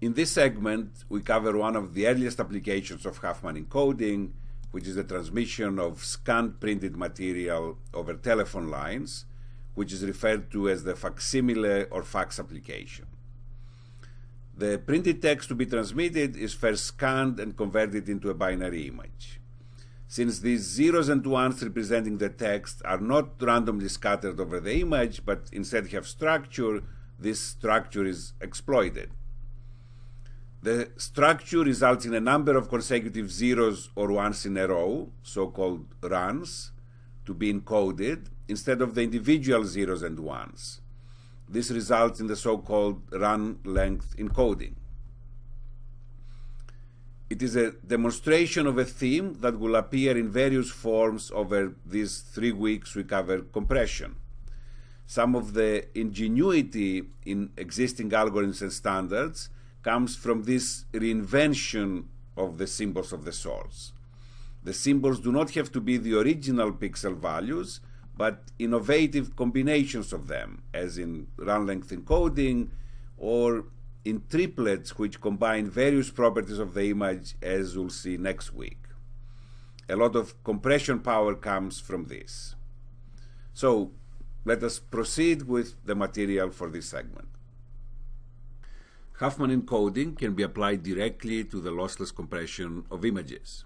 In this segment, we cover one of the earliest applications of Huffman encoding, which is the transmission of scanned printed material over telephone lines, which is referred to as the facsimile or fax application. The printed text to be transmitted is first scanned and converted into a binary image. Since these zeros and ones representing the text are not randomly scattered over the image, but instead have structure, this structure is exploited. The structure results in a number of consecutive zeros or ones in a row, so-called runs, to be encoded instead of the individual zeros and ones. This results in the so-called run length encoding. It is a demonstration of a theme that will appear in various forms over these 3 weeks we cover compression. Some of the ingenuity in existing algorithms and standards comes from this reinvention of the symbols of the source. The symbols do not have to be the original pixel values, but innovative combinations of them, as in run length encoding or in triplets which combine various properties of the image, as we'll see next week. A lot of compression power comes from this. So let us proceed with the material for this segment. Huffman encoding can be applied directly to the lossless compression of images.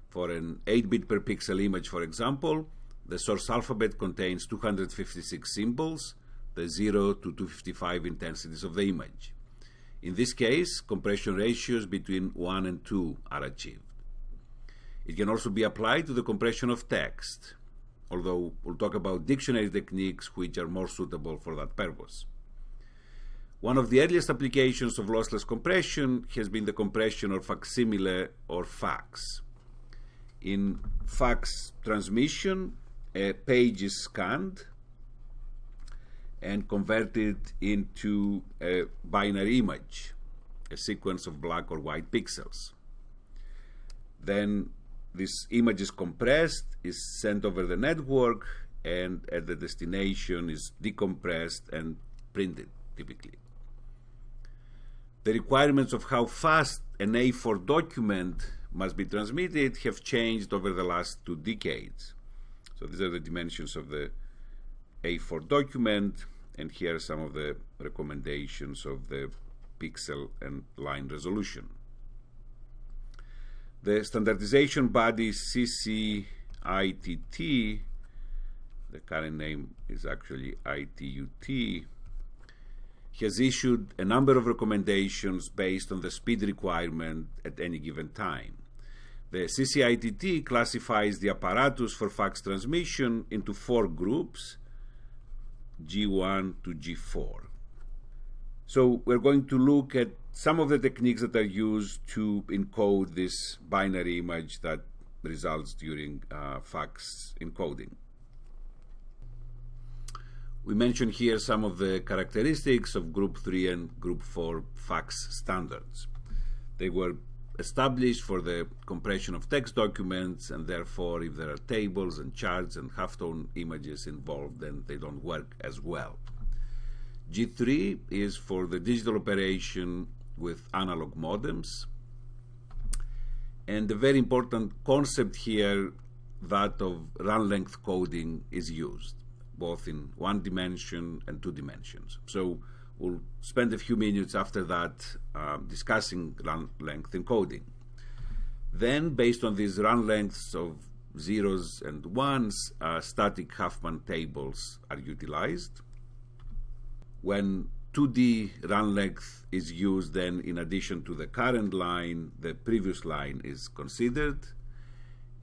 For an 8-bit per pixel image, for example, the source alphabet contains 256 symbols, the 0 to 255 intensities of the image. In this case, compression ratios between 1 and 2 are achieved. It can also be applied to the compression of text, although we'll talk about dictionary techniques which are more suitable for that purpose. One of the earliest applications of lossless compression has been the compression of facsimile or fax. In fax transmission, a page is scanned and converted into a binary image, a sequence of black or white pixels. Then this image is compressed, is sent over the network, and at the destination is decompressed and printed, typically. The requirements of how fast an A4 document must be transmitted have changed over the last 2 decades. So these are the dimensions of the A4 document, and here are some of the recommendations of the pixel and line resolution. The standardization body CCITT, the current name is actually ITUT, has issued a number of recommendations based on the speed requirement at any given time. The CCITT classifies the apparatus for fax transmission into 4 groups, G1 to G4. So we're going to look at some of the techniques that are used to encode this binary image that results during fax encoding. We mention here some of the characteristics of Group 3 and Group 4 fax standards. They were established for the compression of text documents, and therefore if there are tables and charts and halftone images involved, then they don't work as well. G3 is for the digital operation with analog modems, and a very important concept here, that of run length coding, is used both in 1 dimension and 2 dimensions. So we'll spend a few minutes after that discussing run length encoding. Then, based on these run lengths of zeros and ones, static Huffman tables are utilized. When 2D run length is used, then in addition to the current line, the previous line is considered.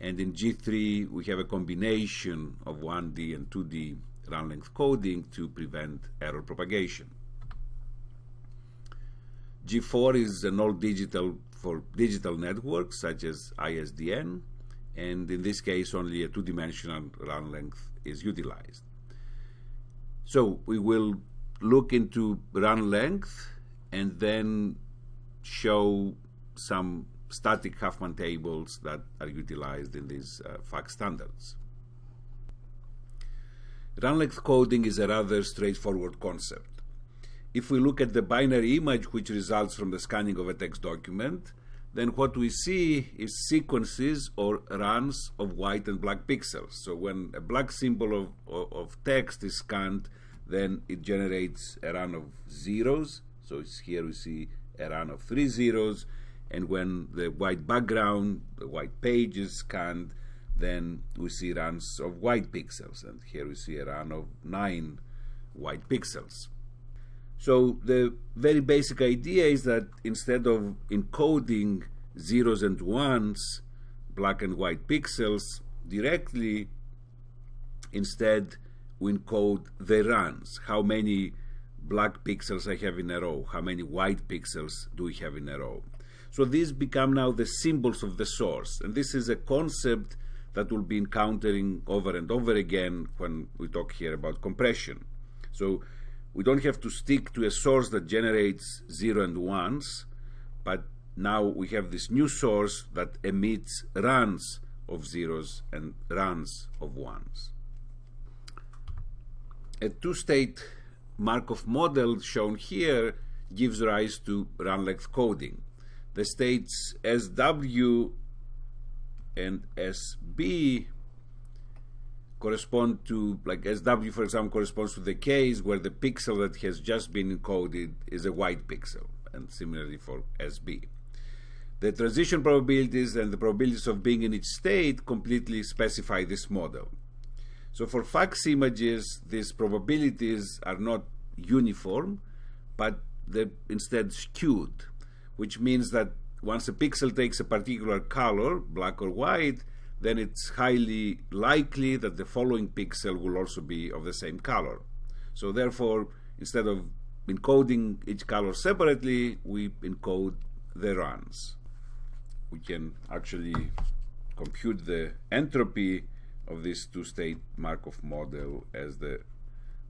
And in G3, we have a combination of 1D and 2D run length coding to prevent error propagation. G4 is an all digital for digital networks such as ISDN, and in this case only a 2-dimensional run length is utilized. So we will look into run length and then show some static Huffman tables that are utilized in these fax standards. Run length coding is a rather straightforward concept. if we look at the binary image which results from the scanning of a text document, then what we see is sequences or runs of white and black pixels. So when a black symbol of text is scanned, then it generates a run of zeros. So here we see a run of 3 zeros. And when the white background, the white page is scanned, then we see runs of white pixels. And here we see a run of 9 white pixels. So the very basic idea is that instead of encoding zeros and ones, black and white pixels, directly, instead we encode the runs. How many black pixels I have in a row, how many white pixels do we have in a row. So these become now the symbols of the source. And this is a concept that we'll be encountering over and over again when we talk here about compression. So we don't have to stick to a source that generates 0 and 1s, but now we have this new source that emits runs of zeros and runs of 1s. A two-state Markov model shown here gives rise to run length coding. The states SW and SB correspond to, like SW for example corresponds to the case where the pixel that has just been encoded is a white pixel, and similarly for SB. The transition probabilities and the probabilities of being in each state completely specify this model. So for fax images, these probabilities are not uniform, but they're instead skewed, which means that once a pixel takes a particular color, black or white, then it's highly likely that the following pixel will also be of the same color. So therefore, instead of encoding each color separately, we encode the runs. We can actually compute the entropy of this two-state Markov model as the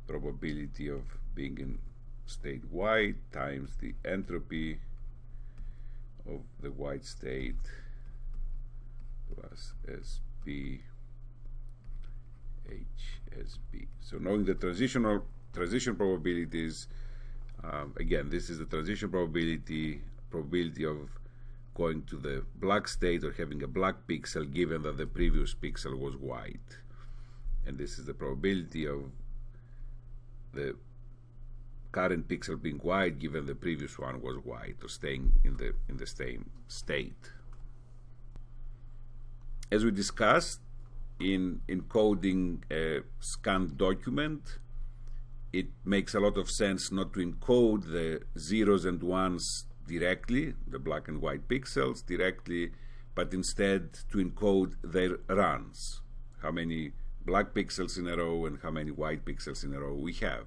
probability of being in state white times the entropy of the white state plus SB HSB. So knowing the transition probabilities, again, this is the transition probability of going to the black state or having a black pixel given that the previous pixel was white. And this is the probability of the current pixel being white given the previous one was white, or staying in the same state. As we discussed, in encoding a scanned document, it makes a lot of sense not to encode the zeros and ones directly, the black and white pixels directly, but instead to encode their runs, how many black pixels in a row and how many white pixels in a row we have.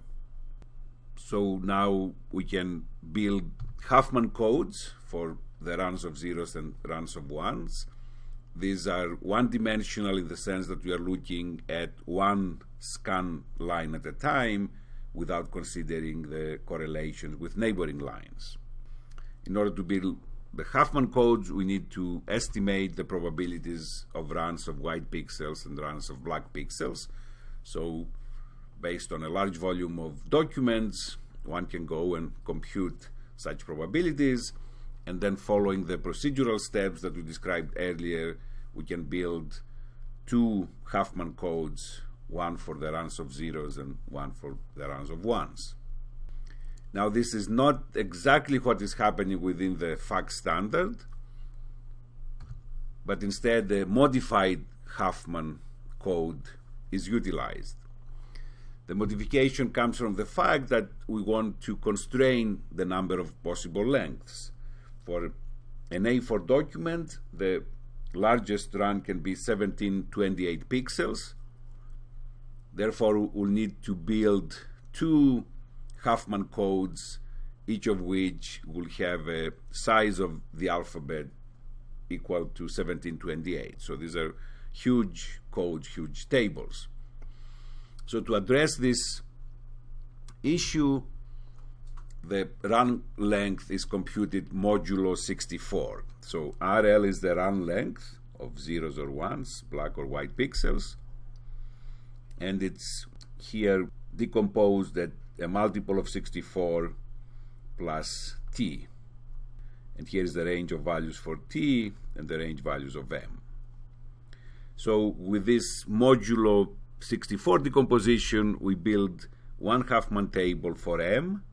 So now we can build Huffman codes for the runs of zeros and runs of ones. These are one-dimensional in the sense that we are looking at one scan line at a time without considering the correlations with neighboring lines. In order to build the Huffman codes, we need to estimate the probabilities of runs of white pixels and runs of black pixels. So based on a large volume of documents, one can go and compute such probabilities, and then following the procedural steps that we described earlier, we can build two Huffman codes, one for the runs of zeros and one for the runs of ones. Now, this is not exactly what is happening within the fax standard, but instead the modified Huffman code is utilized. The modification comes from the fact that we want to constrain the number of possible lengths. For an A4 document, the largest run can be 1728 pixels. Therefore, we'll need to build two Huffman codes, each of which will have a size of the alphabet equal to 1728. So these are huge codes, huge tables. So to address this issue, the run length is computed modulo 64. So RL is the run length of zeros or ones, black or white pixels, and it's here decomposed at a multiple of 64 plus t. And here is the range of values for t and the range values of m. So with this modulo 64 decomposition, we build one Huffman table for m,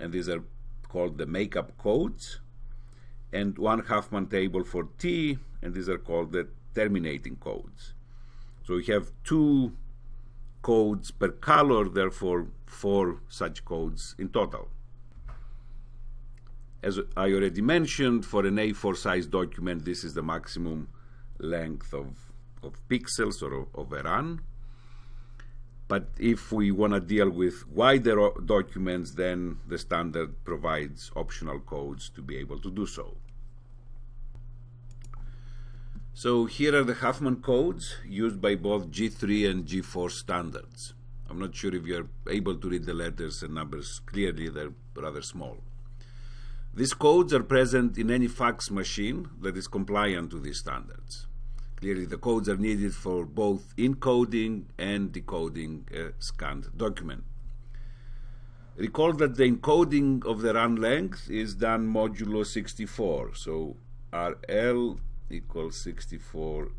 and these are called the makeup codes, and one Huffman table for t, and these are called the terminating codes. So we have 2 codes per color, therefore 4 such codes in total. As I already mentioned, for an A4 size document, this is the maximum length of pixels or of a run. But if we want to deal with wider documents, then the standard provides optional codes to be able to do so. So here are the Huffman codes used by both G3 and G4 standards. I'm not sure if you're able to read the letters and numbers clearly, they're rather small. These codes are present in any fax machine that is compliant to these standards. Clearly, the codes are needed for both encoding and decoding a scanned document. Recall that the encoding of the run length is done modulo 64, so RL equals 64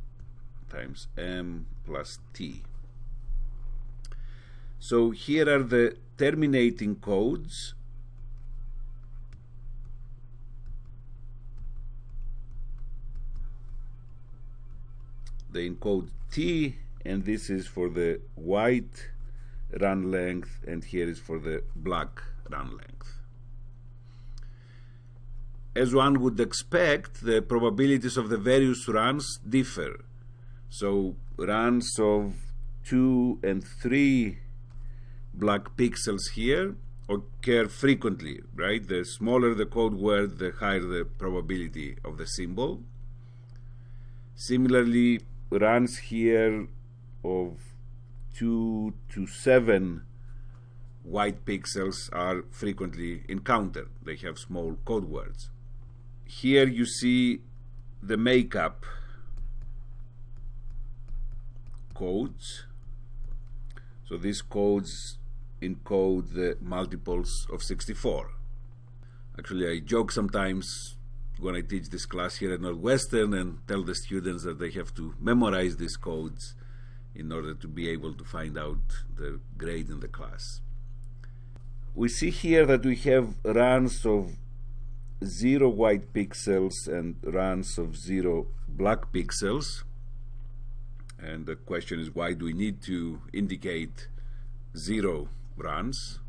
times m plus t. So here are the terminating codes. They encode t, and this is for the white run length, and here is for the black run length. As one would expect, the probabilities of the various runs differ. So runs of 2 and 3 black pixels here occur frequently, right? The smaller the code word, the higher the probability of the symbol. Similarly, runs here of 2 to 7 white pixels are frequently encountered. They have small code words. Here you see the makeup codes. So these codes encode the multiples of 64. Actually, I joke sometimes when I teach this class here at Northwestern and tell the students that they have to memorize these codes in order to be able to find out their grade in the class. We see here that we have runs of 0 white pixels and runs of 0 black pixels. And the question is, why do we need to indicate 0 runs?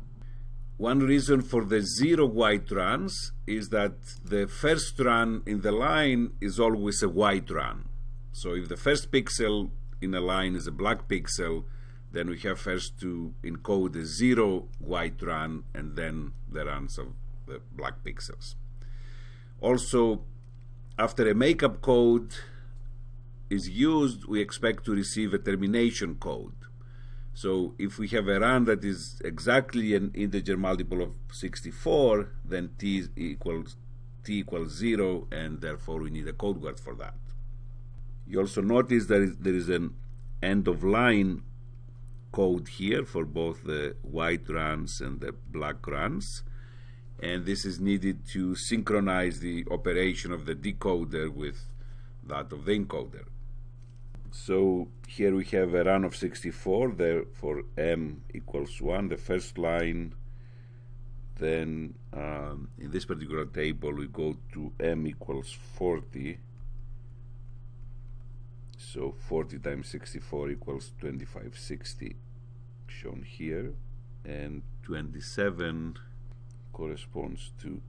One reason for the 0 white runs is that the first run in the line is always a white run. So if the first pixel in a line is a black pixel, then we have first to encode a 0 white run and then the runs of the black pixels. Also, after a makeup code is used, we expect to receive a termination code. So if we have a run that is exactly an integer multiple of 64, then t equals 0, and therefore we need a code word for that. You also notice that there is an end of line code here for both the white runs and the black runs, and this is needed to synchronize the operation of the decoder with that of the encoder. So here we have a run of 64, therefore m equals 1, the first line. Then in this particular table we go to m equals 40. So 40 times 64 equals 2560, shown here. And 27 corresponds to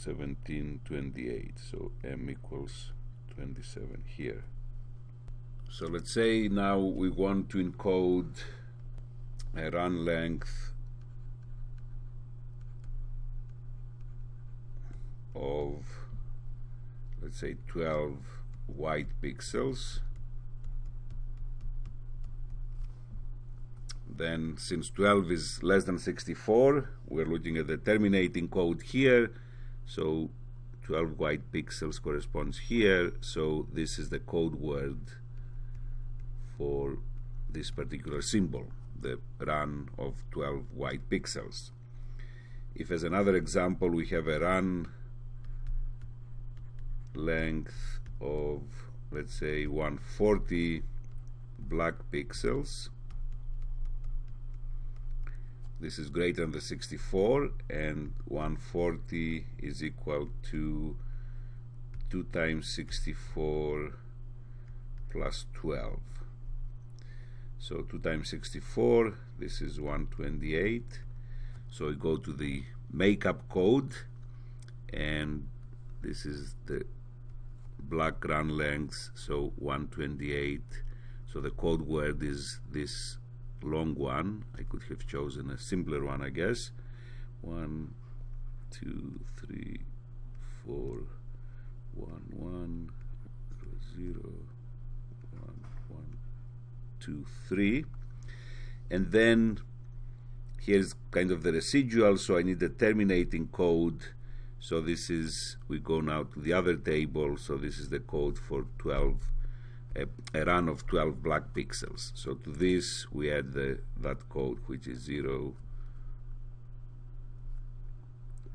1728. So m equals 27 here. So let's say now we want to encode a run length of, let's say, 12 white pixels. Then since 12 is less than 64, we're looking at the terminating code here. So 12 white pixels corresponds here. So this is the code word for this particular symbol, the run of 12 white pixels. if as another example we have a run length of, let's say, 140 black pixels, this is greater than the 64, and 140 is equal to 2 times 64 plus 12. So 2 times 64, this is 128. So we go to the makeup code, and this is the black run length, so 128. So the code word is this long one. I could have chosen a simpler one, I guess. 1 2 3 4 1 1 0 1 1 2 3, and then here's kind of the residual, so I need the terminating code. So this is, we go now to the other table, so this is the code for 12, a run of 12 black pixels. So to this we add that code, which is 0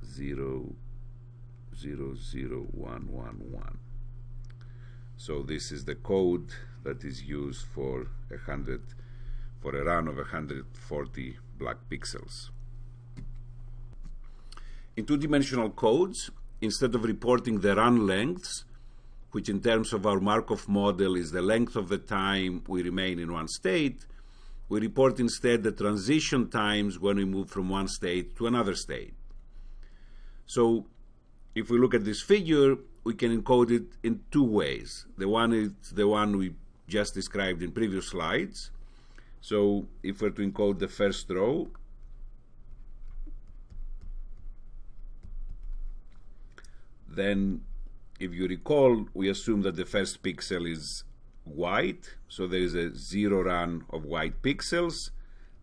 0 0 0 1 1 1. So this is the code that is used for a run of 140 black pixels. In two-dimensional codes, instead of reporting the run lengths, which in terms of our Markov model is the length of the time we remain in one state, we report instead the transition times when we move from one state to another state. So if we look at this figure, we can encode it in two ways. The one is the one we just described in previous slides. So if we're to encode the first row, then if you recall, we assume that the first pixel is white, so there is a 0 run of white pixels,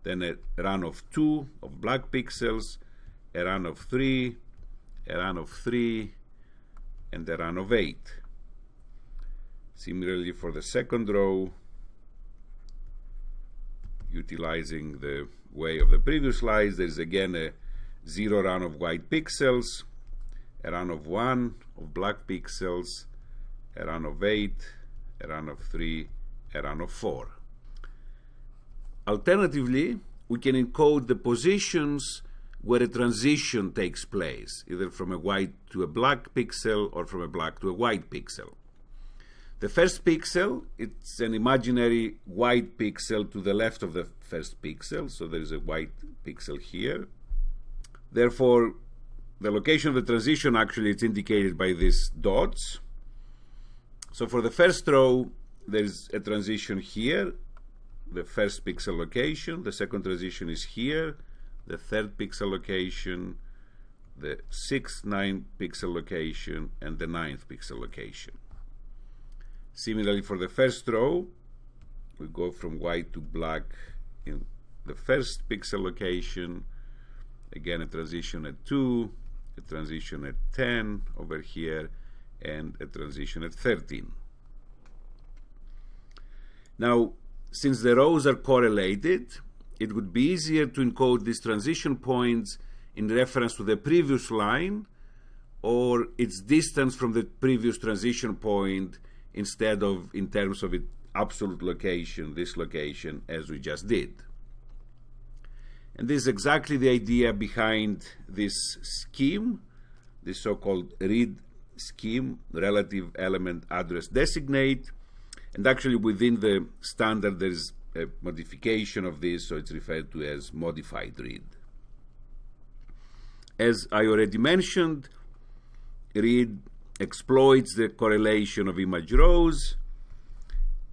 then a run of 2 of black pixels, a run of 3, a run of 3, and a run of 8. Similarly for the second row, utilizing the way of the previous slides, there is again a 0 run of white pixels, a run of 1 of black pixels, a run of 8, a run of 3, a run of 4. Alternatively, we can encode the positions where a transition takes place, either from a white to a black pixel or from a black to a white pixel. The first pixel, it's an imaginary white pixel to the left of the first pixel, so there is a white pixel here. Therefore, the location of the transition actually is indicated by these dots. So for the first row, there is a transition here, the first pixel location. The second transition is here, the third pixel location, the 6th, 9th pixel location, and the 9th pixel location. Similarly, for the first row, we go from white to black in the first pixel location. Again, a transition at 2, a transition at 10 over here, and a transition at 13. Now, since the rows are correlated, it would be easier to encode these transition points in reference to the previous line or its distance from the previous transition point instead of in terms of its absolute location, this location, as we just did. And this is exactly the idea behind this scheme, this so-called read scheme, relative element address designate. And actually within the standard there is a modification of this, so it's referred to as modified read. As I already mentioned, read exploits the correlation of image rows,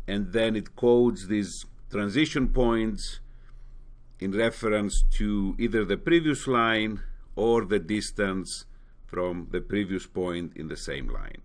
and then it codes these transition points in reference to either the previous line or the distance from the previous point in the same line.